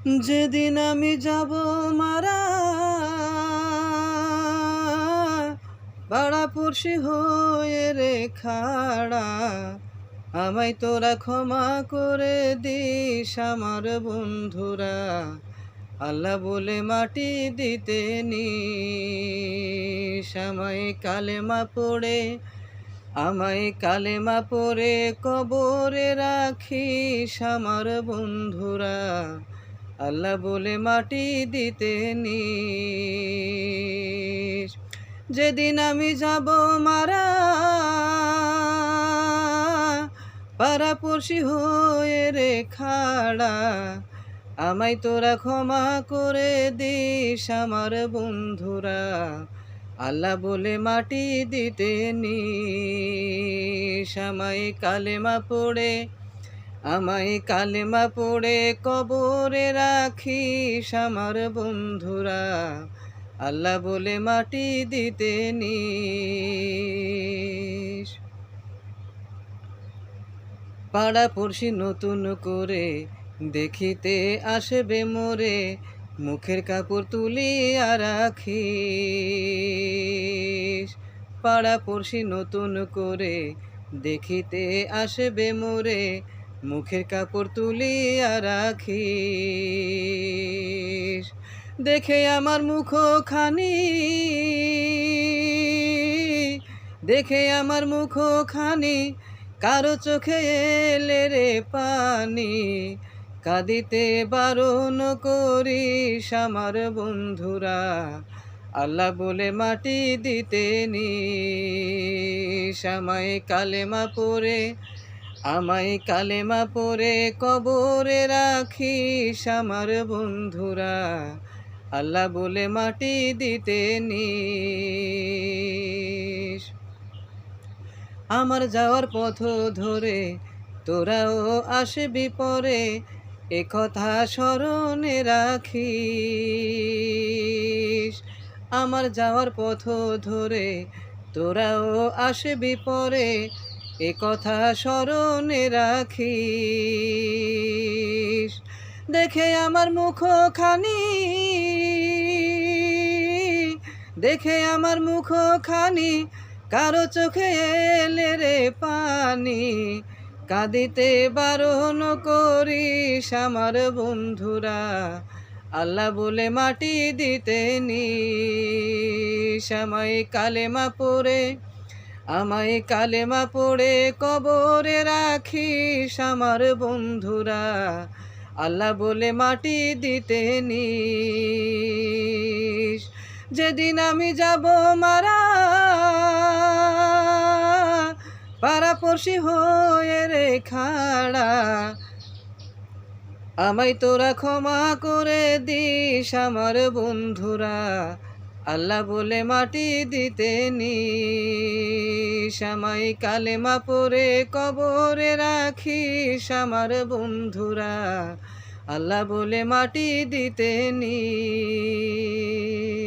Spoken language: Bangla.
যেদিন আমি যাব মারা, পাড়াপড়শি হয়ে রে খাড়া, আমায় তোরা ক্ষমা করে দিস আমার বন্ধুরা। আল্লাহ বলে মাটি দিতে নিস, আমায় কালেমা পড়ে কবরে রাখিস আমার বন্ধুরা। আল্লাহ বলে মাটি দিতে নিস। যেদিন আমি যাব মারা, পাড়াপড়শি হয়ে রে খাড়া, আমায় তোরা ক্ষমা করে দিস আমার বন্ধুরা। আল্লাহ বলে মাটি দিতে নিস, আমায় কালেমা পড়ে কবরে রাখিস আমার বন্ধুরা। আল্লাহ বলে মাটি দিতে নিস। পাড়াপড়শি নতুন করে দেখিতে আসবে মোরে, মুখের কাপড় তুলিয়া রাখিস। পাড়াপড়শি নতুন করে দেখিতে আসবে মোরে, মুখের কাপড় তুলিয়া রাখিস। দেখে আমার মুখখানি কারো চোখে এলে রে পানি, কাঁদিতে বারণ করিস আমার বন্ধুরা। আল্লাহ বলে মাটি দিতে নিস, আমায় কালেমা পড়ে কবরে রাখিস আমার বন্ধুরা। আল্লাহ বলে মাটি দিতে নিস। আমার যাওয়ার পথ ধরে তোরাও আসবি পরে, একথা স্মরণে রাখিস। আমার যাওয়ার পথ ধরে তোরাও আসবি পরে, একথা স্মরণে রাখিস। দেখে আমার মুখখানি কারো চোখে এলে রে পানি, কাঁদিতে বারণ করিস আমার বন্ধুরা। আল্লাহ বলে মাটি দিতে নিস, আমায় কালেমা পড়ে কবরে রাখিস আমার বন্ধুরা। আল্লাহ বলে মাটি দিতে নিস। যেদিন আমি যাব মারা, পাড়াপড়শি হয়ে রে খাড়া, আমায় তোরা ক্ষমা করে দিস আমার বন্ধুরা। আল্লাহ বলে মাটি দিতে নিস, আমায় কালেমা পড়ে কবরে রাখিস আমার বন্ধুরা। আল্লাহ বলে মাটি দিতে নিস।